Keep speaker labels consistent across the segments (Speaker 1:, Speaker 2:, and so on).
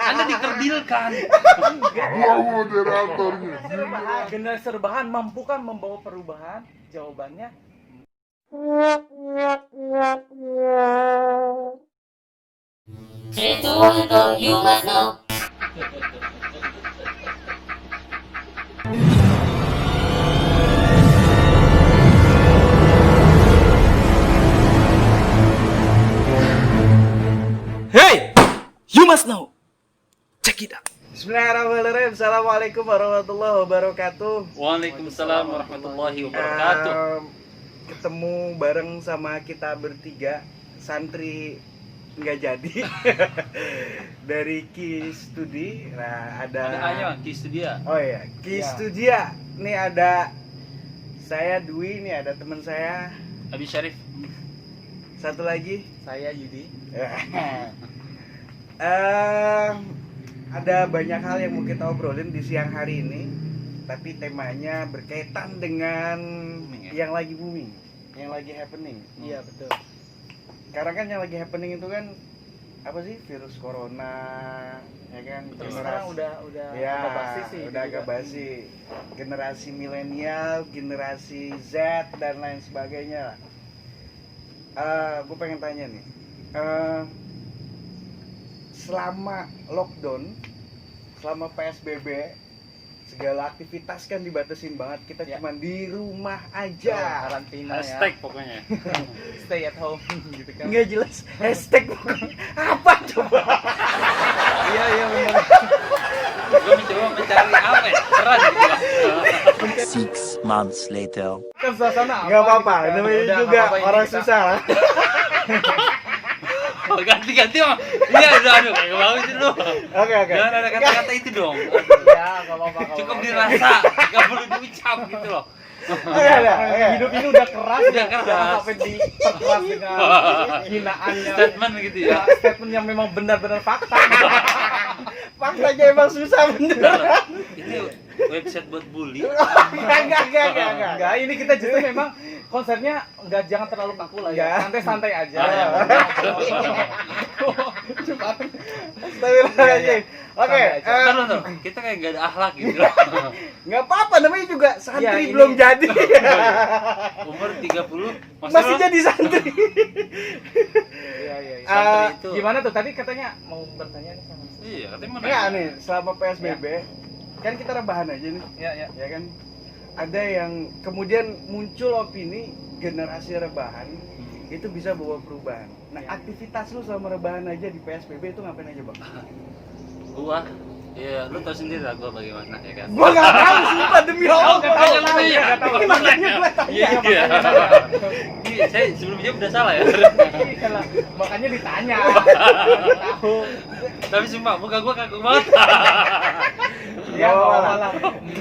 Speaker 1: Anda dikerdilkan.
Speaker 2: Gua moderatornya.
Speaker 3: Generasi rebahan mampu kan membawa perubahan? Jawabannya
Speaker 4: Three, two, one, go. You must know.
Speaker 3: Hey! You must know. Check it out.
Speaker 5: Bismillahirrahmanirrahim. Assalamualaikum warahmatullahi wabarakatuh.
Speaker 1: Waalaikumsalam warahmatullahi wabarakatuh.
Speaker 5: Ketemu bareng sama kita bertiga santri nggak jadi dari Ki Studi. Nah
Speaker 1: Ada
Speaker 5: ada
Speaker 1: hanya Ki Studia.
Speaker 5: oh ya Ki
Speaker 3: Ya.
Speaker 5: Studia. Nih ada saya Dwi, nih ada teman saya
Speaker 1: Abi Syarif.
Speaker 5: satu lagi.
Speaker 3: Saya Yudi.
Speaker 5: Ada banyak hal yang mau kita obrolin di siang hari ini, tapi temanya berkaitan dengan
Speaker 1: Booming, ya?
Speaker 5: yang lagi booming, yang lagi happening.
Speaker 3: Iya betul.
Speaker 5: Sekarang kan yang lagi happening itu kan apa sih, virus corona, ya kan?
Speaker 3: Terus sekarang udah
Speaker 5: ya,
Speaker 3: agak basi sih.
Speaker 5: udah agak basi. Generasi milenial, generasi Z dan lain sebagainya. Gue pengen tanya nih, selama lockdown, selama PSBB, segala aktivitas kan dibatasin banget. Kita
Speaker 3: Ya.
Speaker 5: cuman di rumah
Speaker 3: Oh,
Speaker 5: aja.
Speaker 3: karantina
Speaker 1: Hashtag
Speaker 3: ya.
Speaker 1: pokoknya.
Speaker 3: Stay at home gitu kan.
Speaker 5: Nggak jelas hashtag pokoknya. Apa coba?
Speaker 3: Iya memang.
Speaker 1: Gue mencoba mencari apa ya? Peran gitu ya.
Speaker 6: 6 months later.
Speaker 3: Kan suasana
Speaker 5: Nggak apa-apa,
Speaker 3: gitu kan.
Speaker 5: namanya
Speaker 3: Udah,
Speaker 5: juga
Speaker 3: nggak apa-apa, ini
Speaker 5: orang
Speaker 3: kita-
Speaker 5: susah.
Speaker 1: Oh, ganti-ganti mah. Iya, aduh, kayak bagus sih lu.
Speaker 5: Oke.
Speaker 1: Jangan ada kata-kata itu dong.
Speaker 3: Ya, nggak apa-apa.
Speaker 1: Cukup dirasa, nggak perlu diucap gitu loh.
Speaker 5: Oke.
Speaker 3: Hidup ini udah keras,
Speaker 1: Udah keras.
Speaker 3: jangan sampai diperkeras dengan hinaannya.
Speaker 1: Statement gitu ya.
Speaker 3: Ya, statement yang memang benar-benar fakta.
Speaker 5: Faktanya emang susah bener.
Speaker 1: Ini website buat bully.
Speaker 5: Enggak.
Speaker 3: Enggak, ini kita justru memang konsepnya enggak, jangan terlalu kaku lah ya.
Speaker 5: Enggak.
Speaker 3: Santai-santai aja.
Speaker 1: Ah, ya.
Speaker 3: Cuma
Speaker 5: Astagfirullahaladzim. Oke,
Speaker 3: Santai aja.
Speaker 1: Ntar lu, kita kayak gak ada akhlak gitu.
Speaker 5: nggak apa-apa, namanya juga santri
Speaker 3: Ya, ini-
Speaker 5: belum jadi.
Speaker 1: Umur 30
Speaker 5: Masih jadi santri.
Speaker 3: Iya.
Speaker 1: Santri itu.
Speaker 3: Gimana tuh tadi katanya mau bertanya nih sama.
Speaker 1: Iya, katanya mana?
Speaker 5: Enggak nih, selama PSBB kan kita rebahan aja nih,
Speaker 3: Ya.
Speaker 5: ya kan? Ada yang kemudian muncul opini generasi rebahan itu bisa bawa perubahan. Nah,
Speaker 3: Ya.
Speaker 5: aktivitas lu selama rebahan aja di PSBB itu ngapain aja, Bang?
Speaker 1: Gua, ya lu tau sendiri lah gua bagaimana ya kan.
Speaker 5: Gua nggak tahu, sumpah demi Allah.
Speaker 1: Oh, makanya lu tanya.
Speaker 5: Makanya gua tanya.
Speaker 1: Iya. Ini saya sebelumnya udah salah ya.
Speaker 3: Iyalah, makanya ditanya. Tahu.
Speaker 1: Tapi sumpah muka gua kaku banget.
Speaker 3: Ya,
Speaker 5: Nggak apa-apa
Speaker 3: apa-apa lah.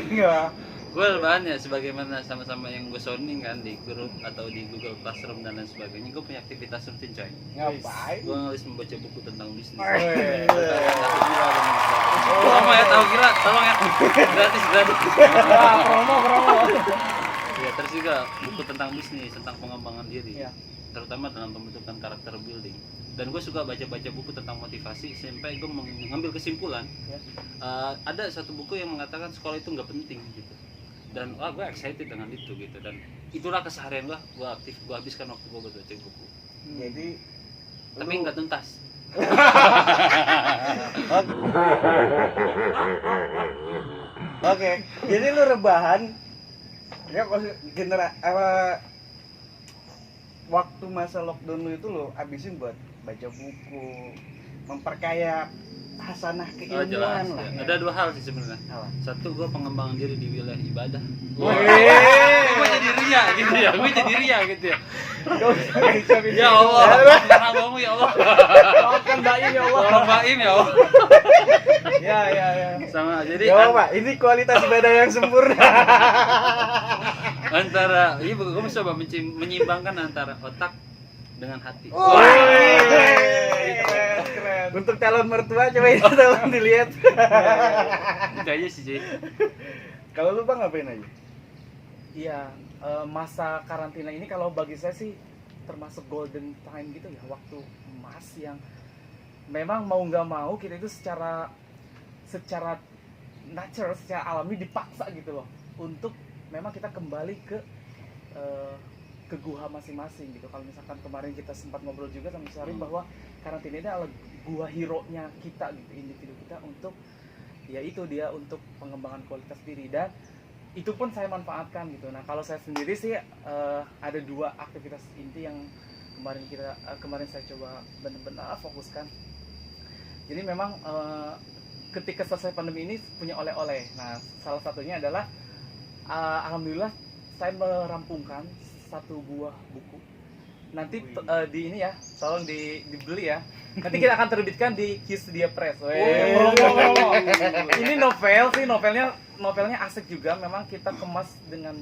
Speaker 5: Enggak.
Speaker 1: Gue lebahan ya sebagaimana sama-sama yang gue sounding kan di grup atau di Google Classroom dan lain sebagainya. Gue punya aktivitas rutin coy.
Speaker 5: Ngapain?
Speaker 1: Gue nulis membaca buku tentang bisnis.
Speaker 5: Weh.
Speaker 1: Kamu ya tahu gila, tolong ya. Gratis.
Speaker 3: Wah, promo.
Speaker 1: Ya terus juga buku tentang bisnis, tentang pengembangan diri.
Speaker 3: Iya.
Speaker 1: Terutama dalam pembentukan karakter building. Dan gue suka baca-baca buku tentang motivasi sampai gue mengambil kesimpulan.
Speaker 3: Ya.
Speaker 1: Ada satu buku yang mengatakan sekolah itu nggak penting gitu. Dan wah gue excited dengan itu gitu, dan itulah keseharian gue aktif, gue habiskan waktu gue buat baca buku,
Speaker 5: Jadi
Speaker 1: tapi
Speaker 5: lu-
Speaker 1: nggak tuntas.
Speaker 5: Oke, jadi lu rebahan ya, maksud waktu masa lockdown lu itu lu habisin buat baca buku, memperkaya hasanah
Speaker 1: Oh jelas,
Speaker 5: keilmuan lah.
Speaker 1: ya. Ada dua hal sih sebenarnya.
Speaker 5: Apa?
Speaker 1: Satu, gue pengembangan diri di wilayah ibadah.
Speaker 5: Wih.
Speaker 1: Gue jadi ria gitu ya, gue jadi ria gitu ya.
Speaker 3: Gak usah dicapin.
Speaker 1: Ya Allah, hambamu ya Allah,
Speaker 3: Maafkan Mbak Im, ya Allah.
Speaker 1: tolong Baim ya Allah.
Speaker 3: Ya.
Speaker 1: Sama jadi
Speaker 5: Ya Pak, ini kualitas ibadah yang sempurna.
Speaker 1: antara, iya gue mencoba menyimbangkan antara otak dengan hati.
Speaker 3: Keren.
Speaker 5: Untuk calon mertua coba itu tolong dilihat.
Speaker 1: Itu aja sih cuy.
Speaker 5: Kalau lu Bang ngapain aja?
Speaker 3: Iya, masa karantina ini kalau bagi saya sih termasuk golden time gitu ya, waktu emas yang memang mau nggak mau kita itu secara natural, secara alami dipaksa gitu loh untuk memang kita kembali ke gua masing-masing gitu. Kalau misalkan kemarin kita sempat ngobrol juga sama Syarif bahwa karantina ini adalah gua hero-nya kita gitu, individu kita untuk ya itu dia untuk pengembangan kualitas diri, dan itu pun saya manfaatkan gitu. Nah kalau saya sendiri sih ada 2 aktivitas inti yang kemarin saya coba benar-benar fokuskan. Jadi memang ketika selesai pandemi ini punya oleh-oleh. Nah salah satunya adalah alhamdulillah saya merampungkan 1 buah buku. Nanti di ini ya, tolong dibeli ya. Nanti kita akan terbitkan di Kisdia Press. Ini novel sih, novelnya asik juga. Memang kita kemas dengan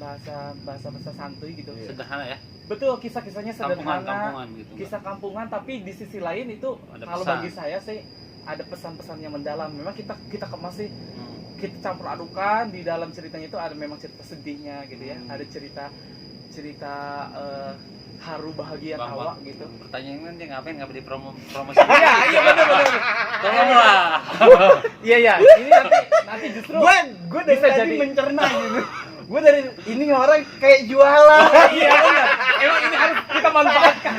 Speaker 3: bahasa santuy gitu.
Speaker 1: Sederhana ya.
Speaker 3: Betul, kisah-kisahnya sederhana,
Speaker 1: Kampungan gitu.
Speaker 3: kisah kampungan, tapi di sisi lain itu
Speaker 1: Ada
Speaker 3: kalau
Speaker 1: pesan.
Speaker 3: bagi saya sih ada pesan-pesan yang mendalam. Memang kita kemas sih, kita campur adukan di dalam ceritanya itu ada memang cerita sedihnya gitu ya, ada cerita haru bahagia
Speaker 1: Bang,
Speaker 3: tawa gitu.
Speaker 1: Pertanyaan dia ngapain di promosi?
Speaker 3: Iya benar.
Speaker 1: Tolonglah.
Speaker 3: Iya ini nanti justru
Speaker 5: Gue dari
Speaker 3: bisa
Speaker 5: tadi
Speaker 3: jadi
Speaker 5: mencerna gitu. Gue dari ini orang kayak jualan.
Speaker 3: iya benar. Emang ini harus kita manfaatkan.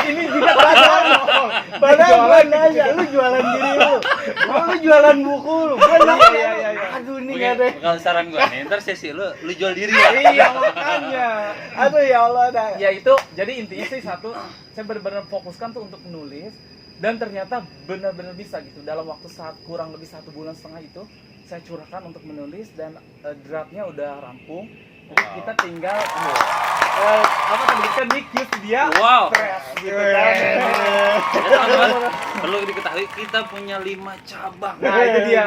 Speaker 3: Ini juga
Speaker 5: Padahal gue nanya, lu jualan diri lu. Lu jualan buku lu. Gue nanya,
Speaker 3: Iya.
Speaker 5: aduh ini gak ada.
Speaker 1: Bukan saran gue nih, ntar sesi lu jual diri ya.
Speaker 3: Iya makanya.
Speaker 5: Aduh ya Allah dah.
Speaker 3: Ya itu jadi intinya sih satu, saya benar-benar fokuskan tuh untuk menulis, dan ternyata benar-benar bisa gitu dalam waktu kurang lebih 1,5 bulan itu saya curahkan untuk menulis, dan draftnya udah rampung. Jadi kita tinggal terbitkan di Kisdia
Speaker 1: Wow.
Speaker 3: Press gitu kan.
Speaker 1: Perlu diketahui kita punya 5 cabang.
Speaker 3: Nah itu dia.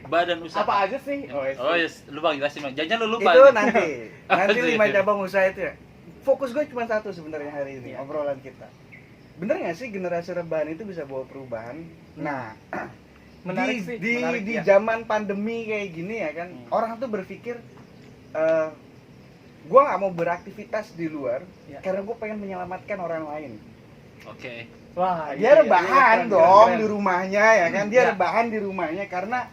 Speaker 1: Badan usaha.
Speaker 3: Apa aja sih?
Speaker 1: Oh yes, lu Bang jelasin Bang. Jangan lu lupa.
Speaker 5: Itu
Speaker 1: nih.
Speaker 5: nanti
Speaker 1: Asli.
Speaker 5: 5 cabang usaha itu ya. Fokus gue cuma 1 sebenarnya hari ini, obrolan kita. Bener nggak sih generasi rebahan itu bisa bawa perubahan? Nah,
Speaker 3: Menarik sih, menarik,
Speaker 5: di
Speaker 3: ya.
Speaker 5: zaman pandemi kayak gini ya kan, orang tuh berpikir gue nggak mau beraktivitas di luar karena gue pengen menyelamatkan orang lain.
Speaker 1: Oke.
Speaker 3: Wah,
Speaker 5: Dia rebahan dong di
Speaker 3: keren.
Speaker 5: rumahnya ya kan, dia rebahan di rumahnya karena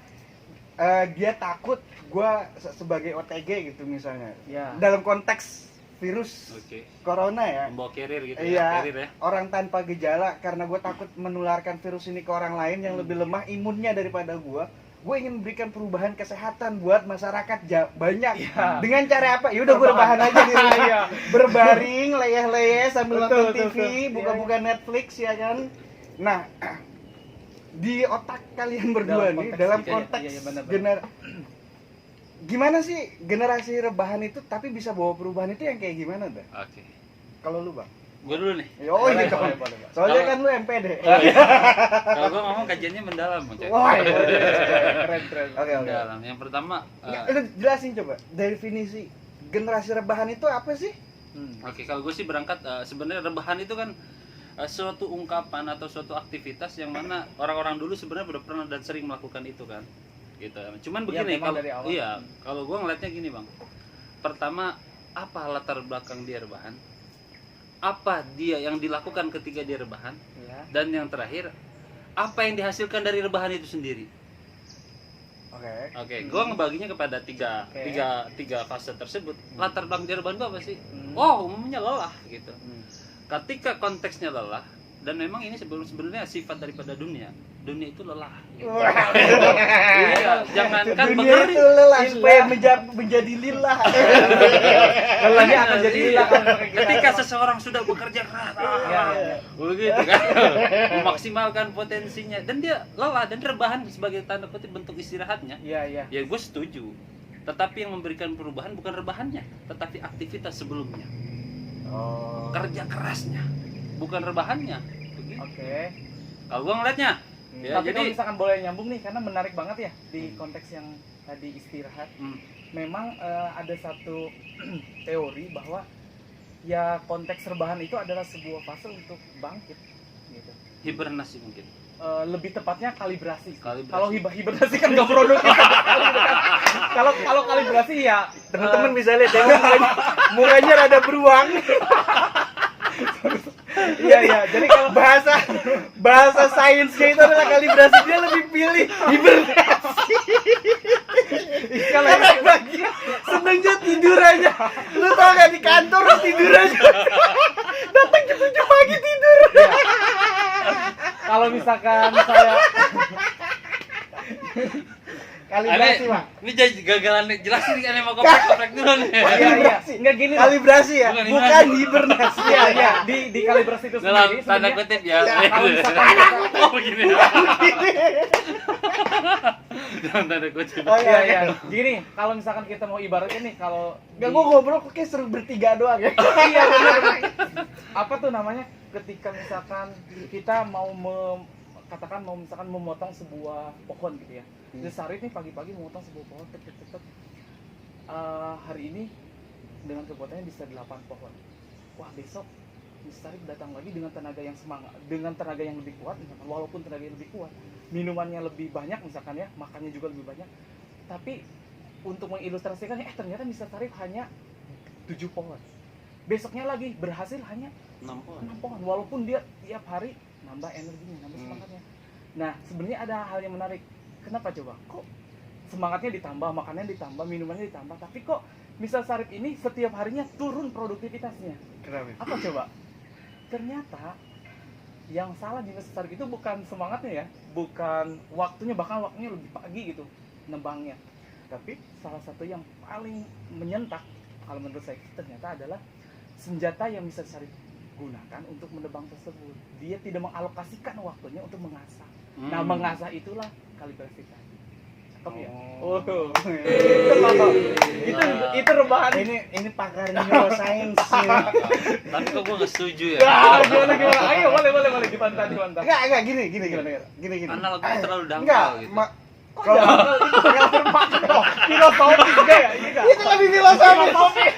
Speaker 5: dia takut gue sebagai OTG gitu misalnya.
Speaker 3: Ya.
Speaker 5: Dalam konteks virus
Speaker 1: Oke.
Speaker 5: corona ya.
Speaker 1: Membawa carrier gitu
Speaker 5: Iya,
Speaker 1: ya. Carrier ya.
Speaker 5: orang tanpa gejala karena gue takut menularkan virus ini ke orang lain yang lebih lemah imunnya daripada gue ingin memberikan perubahan kesehatan buat masyarakat banyak.
Speaker 3: Iya.
Speaker 5: Dengan cara apa? Yaudah gue rebahan aja di rumah.
Speaker 3: Iya.
Speaker 5: Berbaring, leyeh-leyeh sambil nonton
Speaker 3: Betul,
Speaker 5: TV,
Speaker 3: betul.
Speaker 5: buka-buka Netflix ya kan. Nah, di otak kalian berdua nih dalam konteks
Speaker 3: benar.
Speaker 5: gimana sih generasi rebahan itu tapi bisa bawa perubahan itu yang kayak gimana dah?
Speaker 1: Oke.
Speaker 5: Kalau lu bang?
Speaker 1: Gue dulu nih.
Speaker 5: Oh iya dong.
Speaker 3: Boleh.
Speaker 5: Soalnya kan lu MPD.
Speaker 1: Kalau gue ngomong kajiannya mendalam, Bang.
Speaker 5: Wah, iya.
Speaker 3: Keren.
Speaker 5: Oke.
Speaker 1: Mendalam. Yang pertama
Speaker 5: Lu jelasin coba definisi generasi rebahan itu apa sih?
Speaker 1: Oke, kalau gue sih berangkat sebenarnya rebahan itu kan suatu ungkapan atau suatu aktivitas yang mana orang-orang dulu sebenarnya udah pernah dan sering melakukan itu kan. Gitu. Cuman begini
Speaker 3: memang
Speaker 1: kalau
Speaker 3: dari awal.
Speaker 1: iya, kalau gue ngeliatnya gini, Bang. Pertama, apa latar belakang dia rebahan? Apa dia yang dilakukan ketika dia rebahan?
Speaker 3: Ya.
Speaker 1: Dan yang terakhir, apa yang dihasilkan dari rebahan itu sendiri? Oke, gue ngebaginya kepada tiga fase tersebut. Latar belakang dia rebahan itu apa sih? Oh, umumnya lelah gitu. Ketika konteksnya lelah, dan memang ini sebenarnya sifat daripada dunia itu lelah gitu. Iya, jangankan
Speaker 5: Dunia itu lelah supaya menjadi lillah.
Speaker 3: Lelahnya akan jadi hilang.
Speaker 1: Ketika seseorang sudah bekerja keras, begitu kan, memaksimalkan potensinya, dan dia lelah dan rebahan sebagai tanda kutip bentuk istirahatnya.
Speaker 3: Iya.
Speaker 1: Ya gue setuju. Tetapi yang memberikan perubahan bukan rebahannya, tetapi aktivitas sebelumnya. Kerja kerasnya, bukan rebahannya. Begitu.
Speaker 3: Oke.
Speaker 1: Kalau gue ngeliatnya, ya,
Speaker 3: Tapi
Speaker 1: jadi
Speaker 3: kalau misalkan boleh nyambung nih, karena menarik banget ya di konteks yang tadi istirahat. Memang ada satu teori bahwa ya konteks rebahan itu adalah sebuah fase untuk bangkit gitu.
Speaker 1: hibernasi mungkin.
Speaker 3: Lebih tepatnya kalibrasi.
Speaker 1: Kalibrasi.
Speaker 3: Kalau hibernasi kan nggak produktif. Kalau kalibrasi ya
Speaker 5: Teman-teman bisa lihat ya mukanya rada beruang. Iya. Jadi kalau bahasa sainsnya itu adalah kalibrasi, dia lebih pilih hibernasi. Kalau bagian senengnya tidur aja. Lu tau gak di kantor lu tidur aja. Datang jam 7 pagi tidur.
Speaker 3: Kalau misalkan saya
Speaker 5: Kalibrasi, Pak.
Speaker 1: Ini jadi gagalan jelasin nih aneh mau koprek dulu nih.
Speaker 3: iya. Enggak gini loh.
Speaker 5: Kalibrasi ya,
Speaker 1: Bukan
Speaker 5: bukan hibernasi.
Speaker 3: Iya. Di kalibrasi itu
Speaker 1: Dalam
Speaker 3: sendiri
Speaker 1: tanda
Speaker 3: sebenarnya
Speaker 1: kutip ya.
Speaker 3: kalau misalkan
Speaker 1: Oh begini ya. Dalam tanda kutip.
Speaker 5: Oh
Speaker 3: iya. Gini, kalau misalkan kita mau ibaratnya nih kalau
Speaker 5: Enggak, gua ngobrol kayak seru bertiga doang ya.
Speaker 3: iya benar. Apa tuh namanya? Ketika misalkan kita mau katakan mau misalkan memotong sebuah pohon gitu ya. Jadi Sarip nih pagi-pagi memotong sebuah pohon, hari ini dengan kekuatannya bisa 8 pohon. Wah, besok Mr. Sarip datang lagi dengan tenaga yang semangat, dengan tenaga yang lebih kuat, misalkan, walaupun tenaga yang lebih kuat, minumannya lebih banyak misalkan ya, makannya juga lebih banyak. Tapi untuk mengilustrasikan ternyata Mr. Sarip hanya 7 pohon. Besoknya lagi berhasil hanya
Speaker 1: 6 pohon.
Speaker 3: 6 pohon, walaupun dia tiap hari nambah energinya, nambah semangatnya. Nah, sebenarnya ada hal yang menarik. Kenapa coba? Kok semangatnya ditambah, makanannya ditambah, minumannya ditambah, tapi kok Mr. Sarip ini setiap harinya turun produktivitasnya?
Speaker 5: Kenapa?
Speaker 3: Apa coba? Ternyata yang salah di Mr. Sarip itu bukan semangatnya ya, bukan waktunya, bahkan waktunya lebih pagi gitu nembangnya. Tapi salah satu yang paling menyentak kalau menurut saya ternyata adalah senjata yang Mr. Sarip gunakan untuk menebang tersebut. Dia tidak mengalokasikan waktunya untuk mengasah. Nah, mengasah itulah kalibrasi tadi. Cakep ya? Oh. Itu rebahan.
Speaker 5: Ini pakar neuroscience ini.
Speaker 1: Tapi kok gue nggak setuju ya.
Speaker 3: Gimana? Ayo, boleh dibantah.
Speaker 5: Enggak, gini.
Speaker 1: Analoginya terlalu
Speaker 5: Enggak,
Speaker 1: dangkal gitu.
Speaker 5: kalau
Speaker 3: Filosofis juga ya? Ini enggak?
Speaker 5: itu lebih filosofis.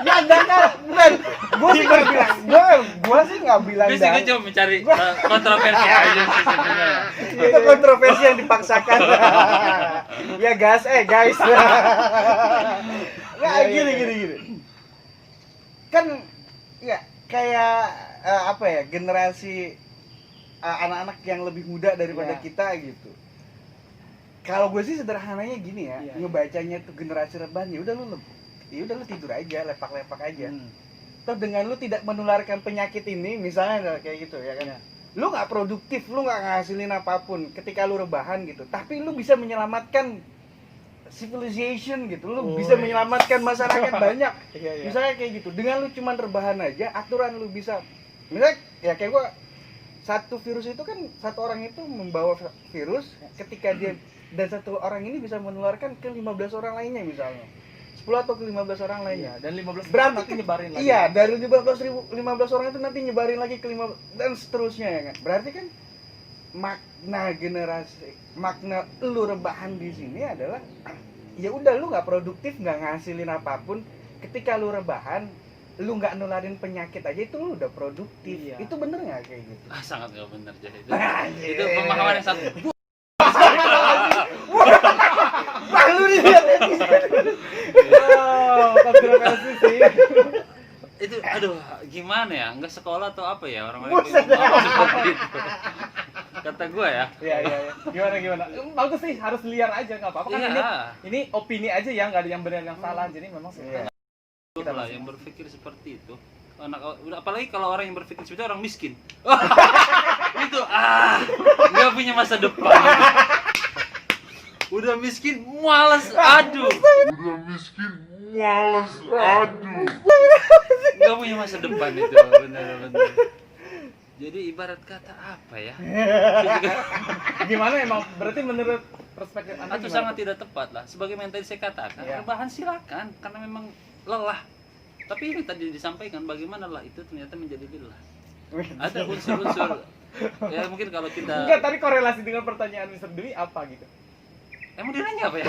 Speaker 5: Ya dangkal, bukan. Gua sih nggak bilang
Speaker 1: Bisa gue
Speaker 5: dangkal.
Speaker 1: coba mencari kontroversi aja sih sebenarnya.
Speaker 5: Itu kontroversi yang dipaksakan. Ya guys. Nah, gini. Kan ya kayak apa ya, generasi anak-anak yang lebih muda daripada
Speaker 3: Iya.
Speaker 5: kita gitu. Kalau gue sih sederhananya gini ya,
Speaker 3: Iya.
Speaker 5: ngebacanya tuh generasi rebahan, ya udah lu tidur aja, lepak-lepak aja. Toh dengan lu tidak menularkan penyakit ini, misalnya kayak gitu ya kan.
Speaker 3: Iya.
Speaker 5: Lu nggak produktif, lu nggak ngasilin apapun ketika lu rebahan gitu. Tapi lu bisa menyelamatkan civilization gitu. Lu bisa menyelamatkan masyarakat banyak.
Speaker 3: Iya.
Speaker 5: Misalnya kayak gitu. Dengan lu cuman rebahan aja, aturan lu bisa. Misalnya ya kayak gua, satu virus itu kan, satu orang itu membawa virus, ketika dia dan satu orang ini bisa menularkan ke 15 orang lainnya misalnya. 10 atau ke 15 orang lainnya.
Speaker 3: Dan 15
Speaker 5: Berarti
Speaker 3: nanti nyebarin lagi.
Speaker 5: Iya, dari 15 orang itu nanti nyebarin lagi ke 15 dan seterusnya ya kan. Berarti kan makna lu rebahan di sini adalah ya udah lu nggak produktif, nggak ngasilin apapun. Ketika lu rebahan, lu nggak nularin penyakit aja, itu lu udah produktif.
Speaker 3: Iya.
Speaker 5: Itu bener nggak kayak gitu?
Speaker 1: Sangat nggak benar jadi itu.
Speaker 5: Anjir.
Speaker 1: Itu pemahaman yang satu.
Speaker 5: Wah, lu lihat
Speaker 3: Kontroversi sih.
Speaker 1: Itu aduh gimana ya, nggak sekolah atau apa ya orang-orang
Speaker 5: Buset.
Speaker 1: yang ngomong seperti itu. Kata gue ya.
Speaker 3: Iya. Gimana? Bagus sih, harus liar aja, nggak apa-apa kan.
Speaker 1: Iya.
Speaker 3: Ini opini aja ya, nggak ada yang benar yang salah. Jadi memang
Speaker 5: Iya.
Speaker 1: Kita lah yang berpikir seperti itu. Apalagi kalau orang yang berpikir seperti itu orang miskin. Itu nggak punya masa depan. Udah miskin, malas, aduh.
Speaker 2: Udah miskin, males, aduh.
Speaker 1: Nggak punya masa depan itu, bener-bener. Jadi ibarat kata apa ya?
Speaker 3: gimana emang? Berarti menurut perspektif Anda
Speaker 1: Itu
Speaker 3: gimana?
Speaker 1: sangat tidak tepat lah. Sebagaimana tadi saya katakan,
Speaker 3: Iya.
Speaker 1: rebahan silakan karena memang lelah. Tapi ini tadi disampaikan bagaimana lelah itu ternyata menjadi lelah. Ada unsur-unsur. Ya mungkin kalau kita
Speaker 3: Enggak, tadi korelasi dengan pertanyaan Mr. Dwi apa gitu?
Speaker 1: emang dia nanya apa ya?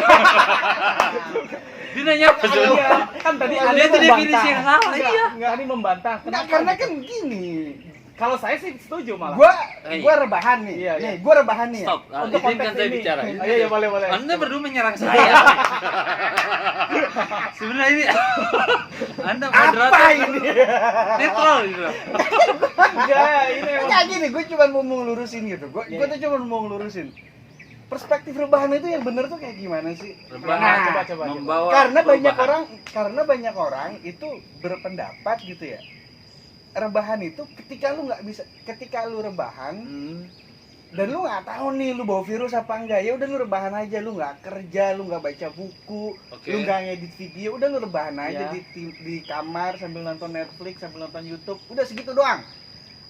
Speaker 1: Dia nanya apa?
Speaker 3: Iya, kan tadi
Speaker 1: Dia
Speaker 3: Anda
Speaker 1: itu
Speaker 3: membantah.
Speaker 1: definisi yang salah, iya.
Speaker 3: Enggak, ini membantah.
Speaker 5: Enggak,
Speaker 3: Kenapa
Speaker 5: karena
Speaker 3: gitu?
Speaker 5: kan gini,
Speaker 3: Kalau saya sih setuju malah.
Speaker 5: Gua rebahan nih.
Speaker 3: Iya,
Speaker 5: Nih,
Speaker 3: iya.
Speaker 5: gua rebahan nih.
Speaker 1: Stop.
Speaker 3: Untuk
Speaker 1: Izinkan
Speaker 3: konteks
Speaker 1: saya
Speaker 3: ini.
Speaker 1: bicara.
Speaker 3: Iya, boleh.
Speaker 1: Anda berdua menyerang saya. Sebenarnya ini Anda
Speaker 5: Apa
Speaker 1: moderator
Speaker 5: ini?
Speaker 1: netral gitu.
Speaker 3: Enggak, ini emang
Speaker 5: Enggak gini, gue cuma mau ngelurusin gitu. Gue tuh cuma mau ngelurusin. Perspektif rebahan itu yang bener tuh kayak gimana sih?
Speaker 1: Rebahan,
Speaker 3: coba.
Speaker 1: membawa
Speaker 5: Karena banyak orang itu berpendapat gitu ya. Rebahan itu ketika lu rebahan dan lu nggak tahu nih lu bawa virus apa enggak, ya udah lu rebahan aja, lu nggak kerja, lu nggak baca buku,
Speaker 1: Oke.
Speaker 5: lu nggak ngedit video, udah lu rebahan aja
Speaker 3: Ya.
Speaker 5: di kamar sambil nonton Netflix, sambil nonton YouTube, udah segitu doang.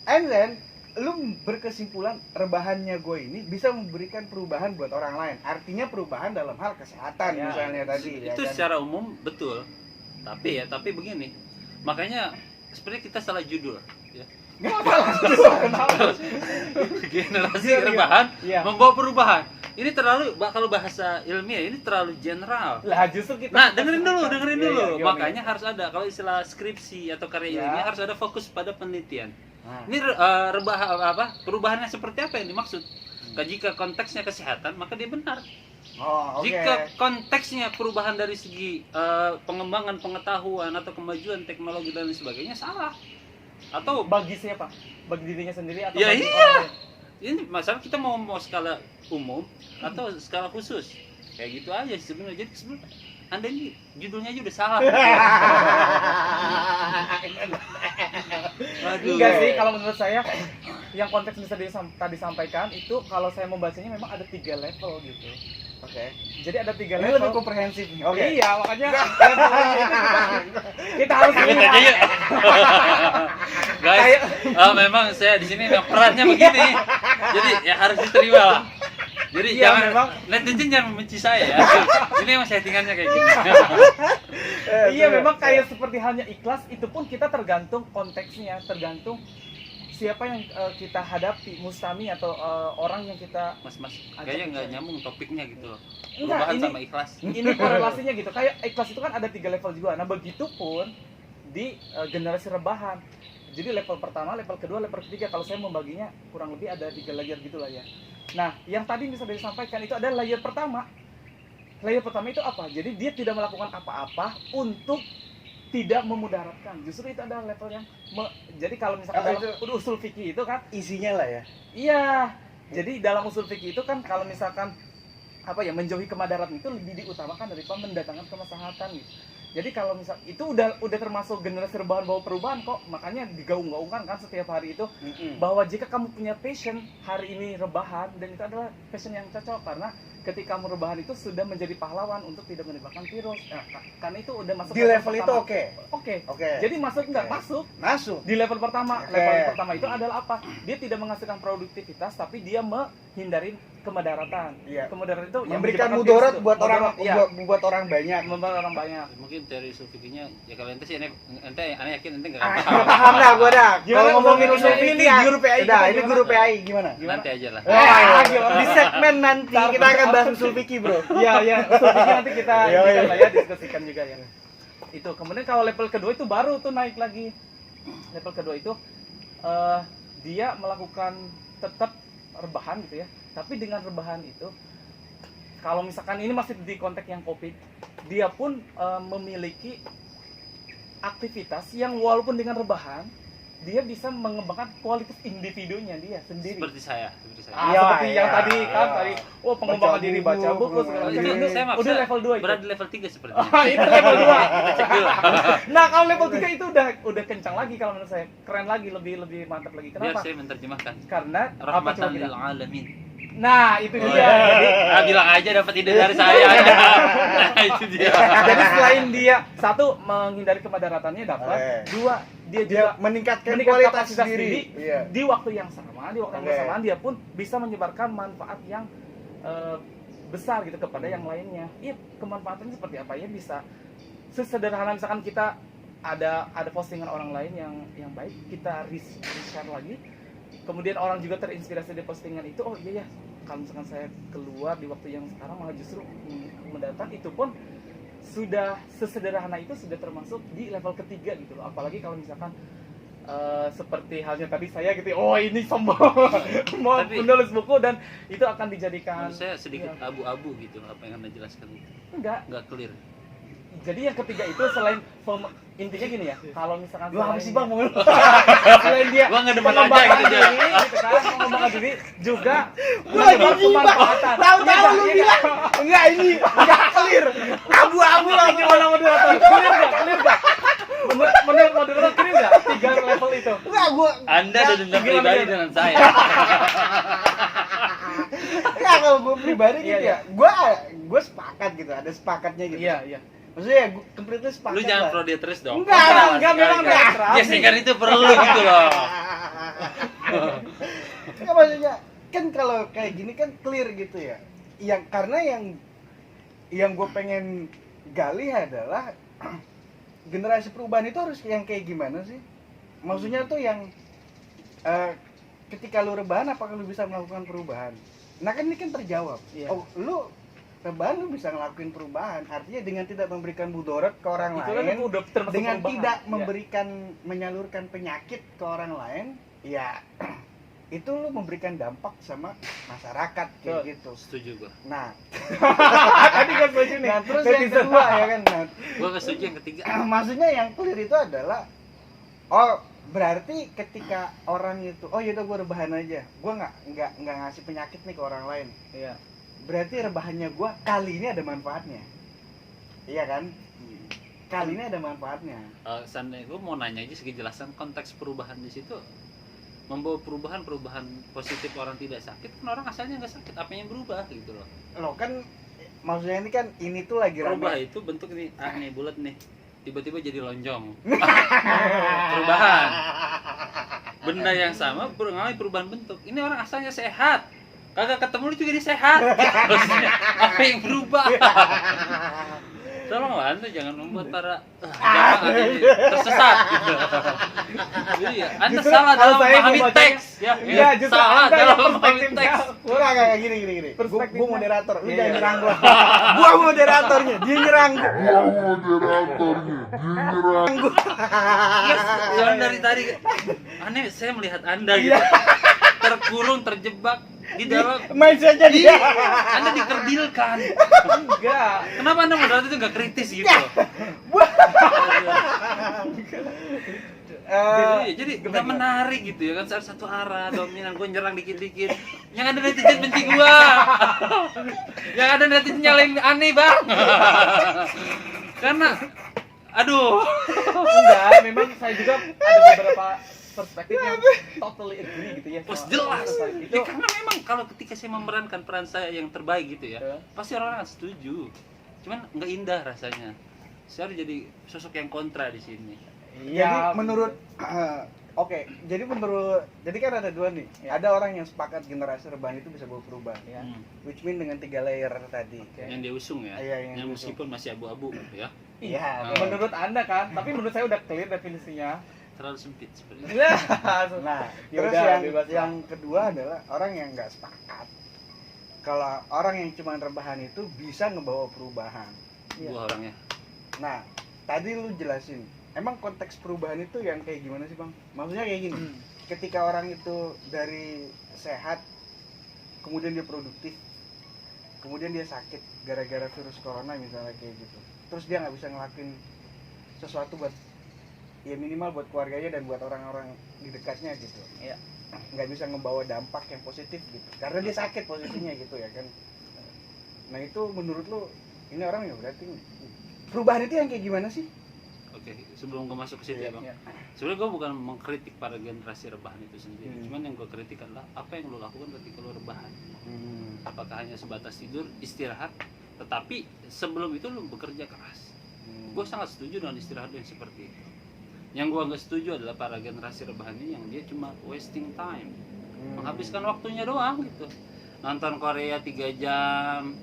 Speaker 5: And then lu berkesimpulan rebahannya gue ini bisa memberikan perubahan buat orang lain. Artinya perubahan dalam hal kesehatan
Speaker 3: Ya,
Speaker 5: misalnya tadi.
Speaker 1: Itu
Speaker 5: ya kan?
Speaker 1: secara umum betul. Tapi begini. Makanya sebenarnya kita salah judul ya. Generasi
Speaker 3: Iya.
Speaker 1: rebahan
Speaker 3: Iya.
Speaker 1: membawa perubahan. Ini terlalu kalau bahasa ilmiah ini terlalu general.
Speaker 3: lah justru kita.
Speaker 1: Nah, dengerin dulu.
Speaker 3: Iya, gimana?
Speaker 1: Makanya harus ada kalau istilah skripsi atau karya
Speaker 3: Ya.
Speaker 1: ilmiah harus ada fokus pada penelitian.
Speaker 5: Nah.
Speaker 1: Ini perubahannya seperti apa yang dimaksud? Jika konteksnya kesehatan, maka dia benar.
Speaker 5: Oh, oke.
Speaker 1: Jika konteksnya perubahan dari segi pengembangan pengetahuan atau kemajuan teknologi dan lain sebagainya, salah. Atau
Speaker 3: Bagi siapa? Bagi dirinya sendiri atau
Speaker 1: Ya,
Speaker 3: bagi
Speaker 1: iya.
Speaker 3: orang lain?
Speaker 1: ini masalah kita mau skala umum atau skala khusus, kayak gitu aja sih sebenarnya. Jadi sebenarnya Anda ini judulnya aja udah salah. Aduh.
Speaker 3: Enggak sih, kalau menurut saya yang konteks bisa tadi sampaikan itu kalau saya membacanya memang ada 3 level gitu.
Speaker 5: Oke.
Speaker 3: Jadi ada 3
Speaker 5: Ini
Speaker 3: level.
Speaker 5: lebih komprehensif nih. Oke.
Speaker 3: Iya, makanya levelnya itu kita harus
Speaker 1: Lanjut aja yuk. Guys, memang saya di sini memang perannya begini. Jadi ya harus diterima lah. Jadi
Speaker 3: Iya,
Speaker 1: jangan
Speaker 3: memang.
Speaker 1: netizen jangan membenci saya ya. Ini emang settingannya kayak gitu.
Speaker 3: Iya, memang kayak seperti halnya ikhlas itu pun kita tergantung konteksnya, tergantung siapa yang kita hadapi, mustami atau orang yang kita
Speaker 1: Mas, kayaknya nggak nyambung topiknya gitu loh.
Speaker 3: Enggak,
Speaker 1: Perubahan
Speaker 3: ini-
Speaker 1: sama ikhlas.
Speaker 3: ini korelasinya gitu. Kayak ikhlas itu kan ada 3 level juga. Nah, begitupun di generasi rebahan. Jadi level pertama, level kedua, level ketiga. Kalau saya membaginya kurang lebih ada 3 layer gitulah ya. Nah, yang tadi bisa disampaikan itu ada layer pertama. Layer pertama itu apa? Jadi dia tidak melakukan apa-apa untuk tidak memudaratkan. Justru itu adalah level yang jadi kalau misalkan
Speaker 5: Oh,
Speaker 3: dalam usul fikih itu kan
Speaker 5: Isinya lah ya.
Speaker 3: iya. Jadi dalam usul fikih itu kan kalau misalkan menjauhi kemadaratan itu lebih diutamakan daripada mendatangkan kemaslahatan gitu. Jadi kalau misal itu udah termasuk generasi rebahan bawa perubahan kok, makanya digaung-gaungkan kan setiap hari itu bahwa jika kamu punya passion hari ini rebahan dan itu adalah passion yang cocok karena ketika kamu rebahan itu sudah menjadi pahlawan untuk tidak menyebabkan virus. Nah, karena itu udah masuk
Speaker 5: Di level itu
Speaker 3: pertama.
Speaker 5: oke.
Speaker 3: Oke.
Speaker 5: Oke.
Speaker 3: Jadi masuk enggak?
Speaker 5: Oke.
Speaker 3: Masuk.
Speaker 5: Masuk.
Speaker 3: Di level pertama,
Speaker 5: Oke.
Speaker 3: level pertama itu adalah apa? Dia tidak menghasilkan produktivitas, tapi dia menghindari kemudaratan.
Speaker 5: Iya.
Speaker 3: Kemudaratan itu yang
Speaker 5: Memberikan
Speaker 3: menyebabkan
Speaker 5: mudarat
Speaker 3: virus itu.
Speaker 5: buat orang
Speaker 3: Mudarat, iya.
Speaker 5: buat orang banyak.
Speaker 3: Membuat orang banyak.
Speaker 1: Mungkin teori usul fikihnya ya kalau ente sih ente aneh yakin ente nggak
Speaker 5: Ah,
Speaker 1: akan paham.
Speaker 5: paham dah gua dah.
Speaker 3: Gimana
Speaker 5: Kalau ngomongin
Speaker 3: usul
Speaker 5: usul
Speaker 3: fikih
Speaker 5: fikih
Speaker 3: ini
Speaker 5: ya.
Speaker 3: guru PAI
Speaker 5: Udah,
Speaker 3: kita
Speaker 5: ini
Speaker 3: gimana?
Speaker 5: guru PAI gimana?
Speaker 1: Nanti aja lah.
Speaker 5: Wah,
Speaker 3: gimana?
Speaker 5: di segmen nanti kita akan bahas usul fikih, Bro.
Speaker 3: Iya, iya. Usul fikih nanti kita
Speaker 5: Iya, iya.
Speaker 3: lah ya diskusikan juga ya. Itu. Kemudian kalau level kedua itu baru tuh naik lagi. Level kedua itu dia melakukan tetap rebahan gitu ya. Tapi dengan rebahan itu kalau misalkan ini masih di konteks yang Covid, dia pun memiliki aktivitas yang walaupun dengan rebahan dia bisa mengembangkan kualitas individunya dia sendiri.
Speaker 1: Seperti saya.
Speaker 3: Ah,
Speaker 5: Iya,
Speaker 3: seperti yang
Speaker 5: iya.
Speaker 3: tadi kan pengembangan diri, baca buku segala macam.
Speaker 1: Itu saya
Speaker 3: Udah level 2 itu.
Speaker 1: berada di level 3 sepertinya.
Speaker 3: Oh, itu level 2.
Speaker 1: Kita cek dulu.
Speaker 3: Nah, kalau level 3 itu udah kencang lagi kalau menurut saya. Keren lagi, lebih mantap lagi.
Speaker 1: Biar
Speaker 3: Kenapa?
Speaker 1: saya menerjemahkan.
Speaker 3: Karena apa coba
Speaker 1: Rahmatan
Speaker 3: kita?
Speaker 1: lil alamin.
Speaker 3: Nah, itu
Speaker 1: Oh,
Speaker 3: dia.
Speaker 1: ya. Bilang aja dapat ide dari saya. Nah, itu dia.
Speaker 3: Jadi selain dia satu menghindari kemadaratannya dapat,
Speaker 5: Oke.
Speaker 3: dua dia
Speaker 5: Dia
Speaker 3: juga
Speaker 5: meningkatkan
Speaker 3: meningkat
Speaker 5: kualitas
Speaker 3: kapasitas
Speaker 5: diri.
Speaker 3: diri
Speaker 5: Iya.
Speaker 3: di waktu yang sama, di waktu yang
Speaker 5: Oke.
Speaker 3: bersamaan dia pun bisa menyebarkan manfaat yang besar gitu kepada yang lainnya. Iya, kemanfaatannya seperti apa ya? Bisa sesederhana misalkan kita ada postingan orang lain yang baik, kita share lagi. Kemudian orang juga terinspirasi dari postingan itu, oh iya ya, kalau misalkan saya keluar di waktu yang sekarang malah justru mendatang, itu pun sudah sesederhana itu sudah termasuk di level ketiga gitu loh. Apalagi kalau misalkan seperti halnya tadi saya gitu. Oh, ini sombong. Mau
Speaker 1: Tapi-
Speaker 3: menulis buku dan itu akan dijadikan
Speaker 1: Menurut saya sedikit
Speaker 3: Iya.
Speaker 1: abu-abu gitu apa yang Anda jelaskan itu.
Speaker 3: enggak.
Speaker 1: Nggak clear.
Speaker 3: Jadi yang ketiga itu selain intinya gini ya. Kalau misalkan
Speaker 5: Lu apa sih Bang mau?
Speaker 3: selain dia
Speaker 1: Gua nggak demen aja
Speaker 3: pengembangan
Speaker 1: gitu, Jan.
Speaker 3: diri, gitu kan, mengembangkan diri juga
Speaker 5: Gua lagi
Speaker 3: mendapat
Speaker 5: nyimak.
Speaker 3: pemanfaatan.
Speaker 5: Tahu-tahu lu
Speaker 3: Iya,
Speaker 5: bilang enggak ini enggak clear. Abu-abu lah
Speaker 3: gimana moderator? Clear nggak? Clear nggak? Menurut moderator clear nggak? 3 level itu.
Speaker 5: Enggak gua.
Speaker 1: Anda ada dendam
Speaker 3: Gimana,
Speaker 1: pribadi
Speaker 3: Jan?
Speaker 1: dengan saya.
Speaker 5: Enggak kalau gua pribadi
Speaker 3: Iya,
Speaker 5: gitu
Speaker 3: iya.
Speaker 5: ya. Gua sepakat gitu, ada sepakatnya gitu.
Speaker 3: Iya, iya.
Speaker 5: Maksudnya gua completely sepakat.
Speaker 1: Lu jangan
Speaker 5: lah.
Speaker 1: pro dia terus dong.
Speaker 5: Enggak, memang enggak.
Speaker 1: Ya sehingga itu perlu gitu loh.
Speaker 5: Enggak maksudnya kan kalau kayak gini kan clear gitu ya. Karena yang gue pengen gali adalah generasi perubahan itu harus yang kayak gimana sih? Maksudnya tuh yang ketika lu rebahan apakah lu bisa melakukan perubahan? Nah kan ini kan terjawab.
Speaker 3: Iya.
Speaker 5: Oh, lu rebahan lu bisa ngelakuin perubahan. Artinya dengan tidak memberikan mudarat ke orang
Speaker 3: Itu kan
Speaker 5: lain,
Speaker 3: udah termasuk
Speaker 5: dengan
Speaker 3: perubahan.
Speaker 5: tidak
Speaker 3: Iya.
Speaker 5: memberikan menyalurkan penyakit ke orang lain, ya itu lu memberikan dampak sama masyarakat kayak
Speaker 3: Betul.
Speaker 5: gitu.
Speaker 1: Setuju gua.
Speaker 5: Nah,
Speaker 3: Tadi kan setuju nih.
Speaker 5: nah terus yang kedua ya kan, nah,
Speaker 1: Gua nggak setuju yang ketiga.
Speaker 5: maksudnya yang clear itu adalah, oh berarti ketika orang itu, oh yaudah gue rebahan aja, gue nggak ngasih penyakit nih ke orang lain,
Speaker 3: Iya.
Speaker 5: berarti rebahannya gue kali ini ada manfaatnya, iya kan? Kali ini ada manfaatnya.
Speaker 1: Seandainya gua mau nanya aja segi jelasan konteks perubahan di situ membawa perubahan positif orang tidak sakit kan orang asalnya nggak sakit apa yang berubah gitu loh.
Speaker 5: Loh kan maksudnya ini kan ini tuh lagi
Speaker 1: Berubah
Speaker 5: rame.
Speaker 1: itu bentuk ini nih bulat nih tiba-tiba jadi lonjong. Perubahan benda yang sama mengalami perubahan bentuk. Ini orang asalnya sehat kagak ketemu lu juga dia sehat. Maksudnya, apa yang berubah? Tolong Anda jangan membuat para jamaah ini tersesat gitu. Jadi ya, Anda
Speaker 3: Justru
Speaker 1: salah
Speaker 3: kalau
Speaker 1: dalam
Speaker 3: saya
Speaker 1: memahami
Speaker 3: membacanya-
Speaker 1: teks ya.
Speaker 3: Iya, justru
Speaker 1: salah
Speaker 3: Anda
Speaker 1: dalam
Speaker 3: yang
Speaker 1: memahami
Speaker 3: perspektifnya.
Speaker 1: teks.
Speaker 5: Enggak gini.
Speaker 3: Perspektifnya.
Speaker 5: Gua moderator, lu
Speaker 3: Iya,
Speaker 5: jangan
Speaker 3: iya.
Speaker 5: nyerang gua. Gua moderatornya, dia nyerang gua.
Speaker 2: Moderatornya, dia nyerang.
Speaker 1: Yes, jangan dari tadi. Aneh saya melihat Anda gitu. Terkurung, terjebak di dalam
Speaker 5: Mindsetnya dia.
Speaker 1: Anda dikerdilkan.
Speaker 3: Enggak.
Speaker 1: Kenapa Anda moderator itu nggak kritis gitu? Jadi nggak menarik gitu ya kan satu arah dominan gue nyerang dikit-dikit. Yang ada netizen benci gua. Yang ada netizen nyalain aneh bang. Karena aduh.
Speaker 3: Enggak, memang saya juga ada beberapa perspektif yang totally agree gitu ya.
Speaker 1: Terus
Speaker 3: sama-
Speaker 1: jelas.
Speaker 3: sama
Speaker 1: Ya, karena memang kalau ketika saya memerankan peran saya yang terbaik gitu ya,
Speaker 3: Ya.
Speaker 1: pasti orang akan setuju. Cuman nggak indah rasanya. Saya harus jadi sosok yang kontra di sini.
Speaker 3: Iya,
Speaker 5: Jadi menurut oke, jadi kan ada dua nih.
Speaker 3: Ya.
Speaker 5: Ada orang yang sepakat generasi rebahan itu bisa bawa perubahan.
Speaker 3: Ya.
Speaker 5: Which mean dengan 3 layer tadi.
Speaker 1: Yang dia usung ya,
Speaker 5: Iya, yang
Speaker 1: yang
Speaker 5: diusung.
Speaker 1: meskipun masih abu-abu gitu ya,
Speaker 5: Iya.
Speaker 1: Oh.
Speaker 3: Menurut Anda kan, tapi menurut saya udah clear definisinya.
Speaker 1: terlalu sempit sebenarnya.
Speaker 5: Nah,
Speaker 3: Ya
Speaker 5: terus
Speaker 3: udah,
Speaker 5: yang
Speaker 3: bebas lah.
Speaker 5: yang kedua adalah orang yang nggak sepakat. Kalau orang yang cuma rebahan itu bisa ngebawa perubahan.
Speaker 3: Iya.
Speaker 1: Gua orangnya.
Speaker 5: Nah, tadi lu jelasin. Emang konteks perubahan itu yang kayak gimana sih, Bang? Maksudnya kayak gini. Ketika orang itu dari sehat kemudian dia produktif. Kemudian dia sakit gara-gara virus corona misalnya kayak gitu. Terus dia nggak bisa ngelakuin sesuatu buat ya minimal buat keluarganya dan buat orang-orang di dekatnya gitu.
Speaker 3: Iya.
Speaker 5: Nggak bisa ngebawa dampak yang positif gitu. Karena dia sakit posisinya gitu ya kan. Nah, itu menurut lu ini orang ya berarti perubahan itu yang kayak gimana sih?
Speaker 1: Oke, sebelum gua masuk ke situ ya bang.
Speaker 3: Iya.
Speaker 1: Sebenarnya gua bukan mengkritik para generasi rebahan itu sendiri. Cuman yang gua kritik adalah apa yang lu lakukan ketika lu rebahan. Apakah hanya sebatas tidur, istirahat, tetapi sebelum itu lu bekerja keras. Gue sangat setuju dengan istirahat yang seperti itu. Yang gue nggak setuju adalah para generasi rebahan ini yang dia cuma wasting time, menghabiskan waktunya doang gitu. Nonton Korea 3 jam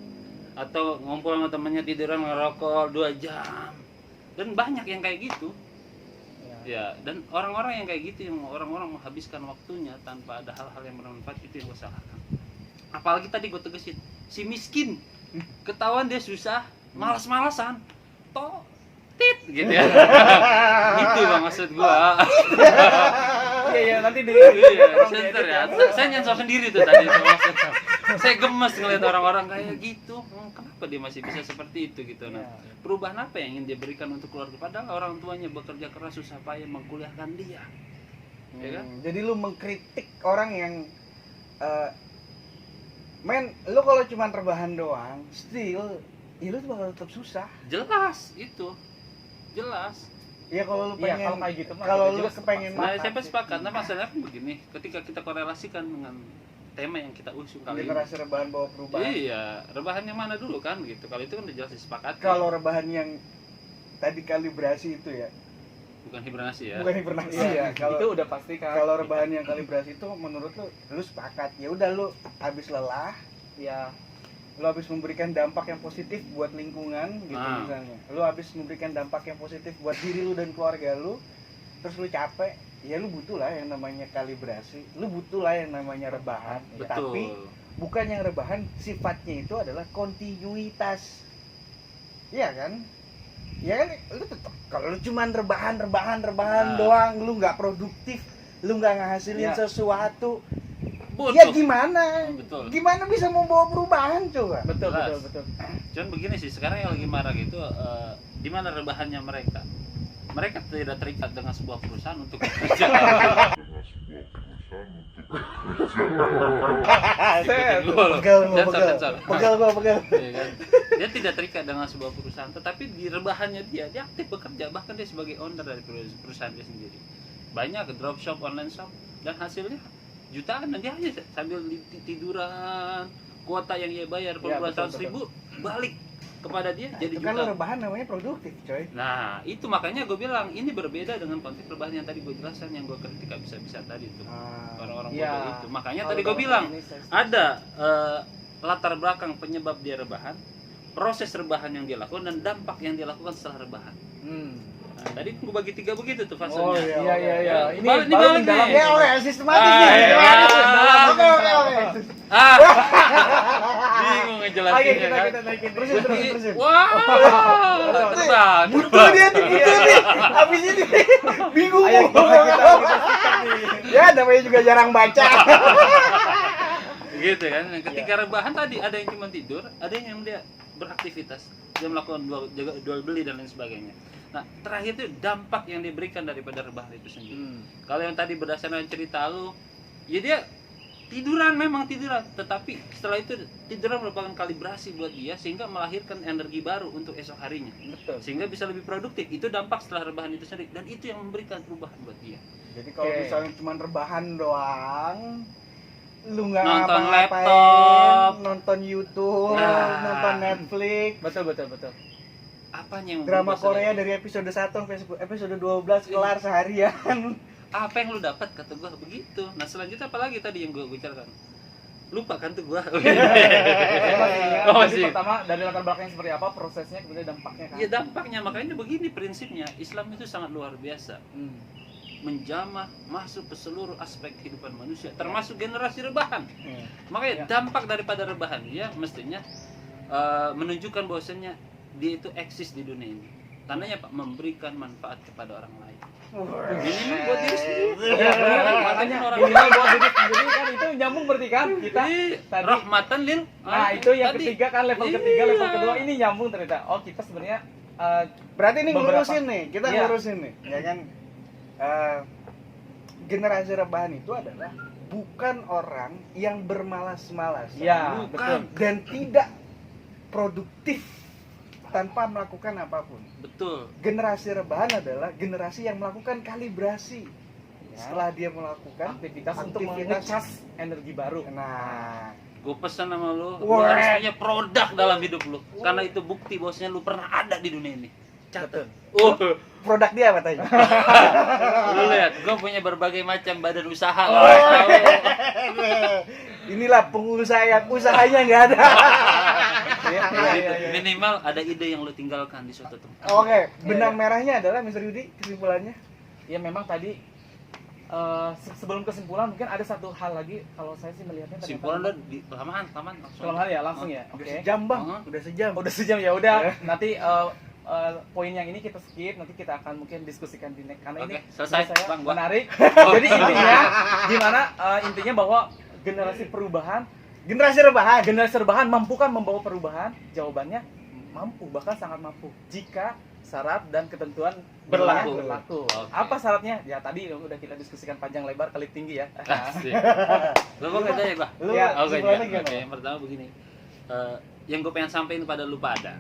Speaker 1: atau ngumpul sama temennya tiduran ngerokok 2 jam. Dan banyak yang kayak gitu. Ya, dan orang-orang yang kayak gitu, yang orang-orang menghabiskan waktunya tanpa ada hal-hal yang bermanfaat, itu yang gue salahkan. Apalagi tadi gue tegesin, si miskin ketahuan dia susah, malas-malasan, toh tit gitu ya. Gitu bang maksud gua.
Speaker 3: Iya nanti di
Speaker 1: Iya, sensor ya. Saya nyensor sendiri tuh tadi itu maksudnya. Saya gemes ngeliat orang-orang kayak gitu. Kenapa dia masih bisa seperti itu gitu? Nah, perubahan apa yang ingin dia berikan untuk keluarga? Padahal orang tuanya bekerja keras susah payah mengkuliahkan dia. Ya kan?
Speaker 5: Jadi lu mengkritik orang yang men, lu kalau cuma rebahan doang, still ya lu tuh bakal tetap susah.
Speaker 1: Jelas itu. Jelas.
Speaker 5: Ya kalau lu
Speaker 3: Iya,
Speaker 5: pengen,
Speaker 3: kalau kayak gitu mah
Speaker 5: kalau
Speaker 3: kita
Speaker 5: lu
Speaker 3: juga
Speaker 5: kepengen
Speaker 1: Nah, saya sepakat. Nah, masalahnya kan begini, ketika kita korelasikan dengan tema yang kita usung kali ini.
Speaker 5: generasi rebahan bawa perubahan.
Speaker 1: Iya, rebahan yang mana dulu kan gitu. Kalau itu kan udah jelas disepakati.
Speaker 5: Kalau rebahan yang tadi kalibrasi itu ya,
Speaker 1: Bukan hibernasi ya.
Speaker 5: bukan hibernasi ya. Kalau
Speaker 3: itu udah pasti kan.
Speaker 5: kalau rebahan yang kalibrasi itu menurut lu sepakat. Ya udah lu habis lelah,
Speaker 3: Ya
Speaker 5: lu habis memberikan dampak yang positif buat lingkungan gitu
Speaker 1: Nah.
Speaker 5: misalnya. Lu habis memberikan dampak yang positif buat diri lu dan keluarga lu, terus lu capek, ya lu butuh lah yang namanya kalibrasi, lu butuh lah yang namanya rebahan.
Speaker 1: Betul.
Speaker 5: Tapi bukan yang rebahan, sifatnya itu adalah kontinuitas. Iya kan? Ya kan, lu tetap kalau lu cuman rebahan
Speaker 1: Nah.
Speaker 5: doang, lu nggak produktif, lu nggak ngehasilin
Speaker 3: Ya.
Speaker 5: sesuatu,
Speaker 1: Butuh.
Speaker 5: ya gimana?
Speaker 1: Betul.
Speaker 5: Gimana bisa membawa perubahan coba?
Speaker 3: betul
Speaker 1: Jelas.
Speaker 3: betul.
Speaker 1: Cuman begini sih, sekarang yang lagi marah gitu, di mana rebahannya mereka? Mereka tidak terikat dengan sebuah perusahaan untuk bekerja.
Speaker 5: Pegal gua.
Speaker 1: Iya kan? Dia tidak terikat dengan sebuah perusahaan, tetapi di rebahannya dia aktif bekerja, bahkan dia sebagai owner dari perusahaan dia sendiri. Banyak dropshop, online shop, dan hasilnya jutaan, dan dia hanya sambil tiduran, kuota yang dia bayar per
Speaker 3: Ya,
Speaker 1: bulan
Speaker 3: betul,
Speaker 1: 100.000 balik kepada dia jadi
Speaker 5: Itu kan
Speaker 1: jutaan.
Speaker 5: rebahan namanya produktif, coy.
Speaker 1: Nah, itu makanya gue bilang ini berbeda dengan konteks rebahan yang tadi gue jelaskan, yang gue kritik bisa-bisa tadi itu orang-orang
Speaker 3: Iya.
Speaker 1: bodoh itu. Makanya
Speaker 3: Kalau
Speaker 1: tadi gue
Speaker 3: dalam
Speaker 1: bilang
Speaker 3: ini saya setuju.
Speaker 1: ada latar belakang penyebab dia rebahan, proses rebahan yang dia lakukan, dan dampak yang dia lakukan setelah rebahan. Nah, tadi gue bagi 3 begitu tuh fasenya.
Speaker 5: Oh, iya.
Speaker 3: Iya. Ini
Speaker 1: Balik
Speaker 3: baru
Speaker 1: nih.
Speaker 3: dalam
Speaker 5: Ya, oke, sistematis nih.
Speaker 1: Ah,
Speaker 5: Sistematis.
Speaker 1: iya.
Speaker 5: Oke.
Speaker 1: Ah, bingung ngejelasinnya
Speaker 3: Oke,
Speaker 1: kan.
Speaker 3: kita naikin
Speaker 5: Terusin.
Speaker 1: Wah, terbang.
Speaker 5: Butuh dia tuh, butuh nih. Habis ini bingung.
Speaker 3: Ayo kita sikat nih.
Speaker 5: Ya, namanya juga jarang baca.
Speaker 1: Gitu kan. Ketika rebahan tadi ada yang cuma tidur, ada yang dia beraktivitas, dia melakukan jual beli dan lain sebagainya. Nah, terakhir itu dampak yang diberikan daripada rebahan itu sendiri. Kalau yang tadi berdasarkan cerita lu, ya dia tiduran, memang tiduran, tetapi setelah itu tiduran merupakan kalibrasi buat dia sehingga melahirkan energi baru untuk esok harinya.
Speaker 3: Betul.
Speaker 1: Sehingga bisa lebih produktif. Itu dampak setelah rebahan itu sendiri, dan itu yang memberikan perubahan buat dia.
Speaker 5: Jadi kalau
Speaker 3: Oke.
Speaker 5: misalnya cuma rebahan doang, lu nggak
Speaker 1: Nonton
Speaker 5: ngapa-ngapain,
Speaker 1: laptop.
Speaker 5: nonton YouTube,
Speaker 1: Nah.
Speaker 5: nonton Netflix,
Speaker 3: Betul.
Speaker 1: Apanya yang
Speaker 5: drama
Speaker 1: berubah
Speaker 5: Korea
Speaker 1: setelah
Speaker 5: dari episode 1 sampai episode 12 kelar seharian.
Speaker 1: apa yang lu dapat, kata gua begitu. Nah, selanjutnya apa lagi tadi yang gua bicarakan? Lupa kan tuh gua.
Speaker 3: Saya masih ingat,
Speaker 1: Oh,
Speaker 3: jadi
Speaker 1: masih.
Speaker 3: pertama dari latar belakangnya seperti apa, prosesnya, kemudian dampaknya kan.
Speaker 1: Ya dampaknya, makanya begini prinsipnya. Islam itu sangat luar biasa, menjamah masuk ke seluruh aspek kehidupan manusia, termasuk generasi rebahan. Makanya
Speaker 3: Ya.
Speaker 1: dampak daripada rebahan dia mestinya menunjukkan bahwasannya dia itu eksis di dunia ini. Tandanya apa? Memberikan manfaat kepada orang lain. Minimal buat diri sendiri.
Speaker 3: Ya, benar kan? Makanya
Speaker 1: orang
Speaker 3: minimal buat diri sendiri kan itu nyambung berarti kan kita tadi.
Speaker 1: rahmatan lil.
Speaker 3: Nah, itu yang
Speaker 1: tadi.
Speaker 3: ketiga kan, level ketiga, level
Speaker 1: Iya.
Speaker 3: kedua ini nyambung ternyata. Oh, kita sebenarnya
Speaker 5: Berarti ini
Speaker 3: Beberapa-
Speaker 5: ngurusin nih, kita
Speaker 3: Iya.
Speaker 5: ngurusin nih, ya kan? Generasi rebahan itu adalah bukan orang yang bermalas-malasan,
Speaker 3: ya,
Speaker 1: Bukan.
Speaker 3: betul.
Speaker 5: dan tidak produktif tanpa melakukan apapun.
Speaker 1: Betul.
Speaker 5: Generasi rebahan adalah generasi yang melakukan kalibrasi.
Speaker 3: Ya.
Speaker 5: Setelah dia melakukan
Speaker 3: Aktivitas untuk
Speaker 5: aktivitas-
Speaker 3: mengecas energi baru.
Speaker 5: Nah,
Speaker 1: Gue pesan sama lu, lu
Speaker 5: Wah.
Speaker 1: harus punya produk dalam hidup lu. Karena itu bukti bahwasanya lu pernah ada di dunia ini. Catat.
Speaker 5: produk dia apa tadi?
Speaker 1: Lu lihat, gue punya berbagai macam badan usaha.
Speaker 5: Inilah pengusaha yang usahanya nggak ada.
Speaker 1: Minimal ada ide yang lu tinggalkan di suatu tempat.
Speaker 5: Oke, benang merahnya adalah Mr. Yudi, kesimpulannya.
Speaker 3: Ya memang tadi sebelum kesimpulan mungkin ada satu hal lagi kalau saya sih melihatnya ternyata-
Speaker 1: Simpulan lu di lamaan langsung.
Speaker 3: Kelamaan ya langsung ya.
Speaker 5: Udah
Speaker 3: Oke.
Speaker 5: sejam bang,
Speaker 1: Oh.
Speaker 5: udah sejam.
Speaker 3: Udah sejam ya udah nanti poin yang ini kita skip, nanti kita akan mungkin diskusikan di next karena
Speaker 1: Oke,
Speaker 3: ini
Speaker 1: selesai,
Speaker 3: menurut saya
Speaker 1: Bang, gua.
Speaker 3: menarik. Jadi intinya gimana? Intinya bahwa generasi perubahan, generasi rebahan mampu kan membawa perubahan? Jawabannya mampu, bahkan sangat mampu jika syarat dan ketentuan
Speaker 1: Berlaku.
Speaker 3: berlaku.
Speaker 1: Oke.
Speaker 3: Apa syaratnya? Ya tadi udah kita diskusikan panjang lebar kali tinggi ya.
Speaker 1: Asik. Lu mau tanya gua?
Speaker 5: Lu
Speaker 3: Ya,
Speaker 1: Oke,
Speaker 5: kesimpulannya
Speaker 1: oke.
Speaker 5: gimana?
Speaker 1: Yang pertama begini. Yang gue pengen sampaikan pada lu pada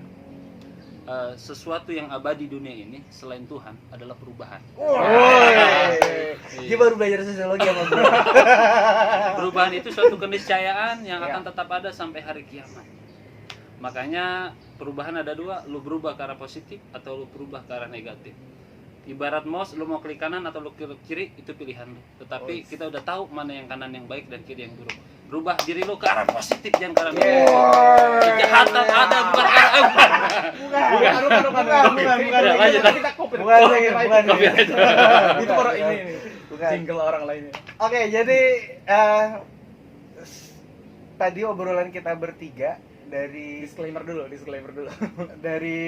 Speaker 1: sesuatu yang abadi dunia ini selain Tuhan adalah perubahan.
Speaker 5: Woi. Dia
Speaker 1: Iya.
Speaker 5: baru belajar sosiologi sama gue.
Speaker 1: Perubahan itu suatu keniscayaan yang
Speaker 3: Ya.
Speaker 1: akan tetap ada sampai hari kiamat. Makanya perubahan ada dua, lu berubah ke arah positif atau lu berubah ke arah negatif. Ibarat mouse, lu mau klik kanan atau lu klik kiri, itu pilihan lu. Tetapi kita udah tahu mana yang kanan yang baik dan kiri yang buruk. Rubah diri lu ke arah positif, jangan ke arah negatif. Kejahatan ada bukan ke arah
Speaker 5: Bukan.
Speaker 1: Ya, lanjut.
Speaker 3: Kita copy.
Speaker 5: Bukan lagi, bukan.
Speaker 1: Copyright.
Speaker 3: Itu baru ini
Speaker 5: Bukan.
Speaker 3: jingle orang lainnya.
Speaker 5: Oke, jadi tadi obrolan kita bertiga dari
Speaker 3: Disclaimer dulu.
Speaker 5: dari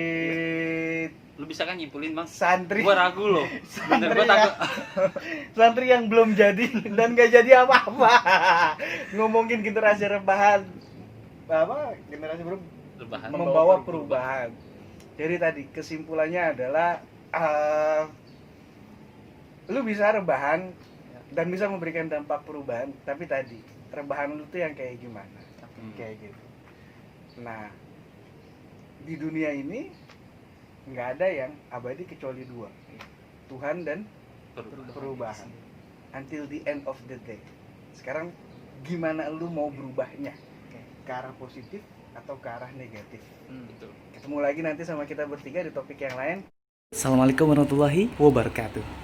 Speaker 1: Lu bisa kan nyimpulin, Bang?
Speaker 5: santri
Speaker 1: Gua ragu loh. Bener, gua takut.
Speaker 5: santri yang belum jadi dan gak jadi apa-apa. Ngomongin generasi rebahan, apa generasi
Speaker 1: Rebahan.
Speaker 5: membawa perubahan. Jadi tadi kesimpulannya adalah lu bisa rebahan dan bisa memberikan dampak perubahan, tapi tadi rebahan lu tuh yang kayak gimana? Kayak gitu. Nah, di dunia ini nggak ada yang abadi kecuali dua, Tuhan dan perubahan. Until the end of the day. Sekarang gimana lu mau berubahnya? Ke arah positif atau ke arah negatif?
Speaker 1: Betul.
Speaker 5: Ketemu lagi nanti sama kita bertiga di topik yang lain.
Speaker 3: Assalamualaikum warahmatullahi wabarakatuh.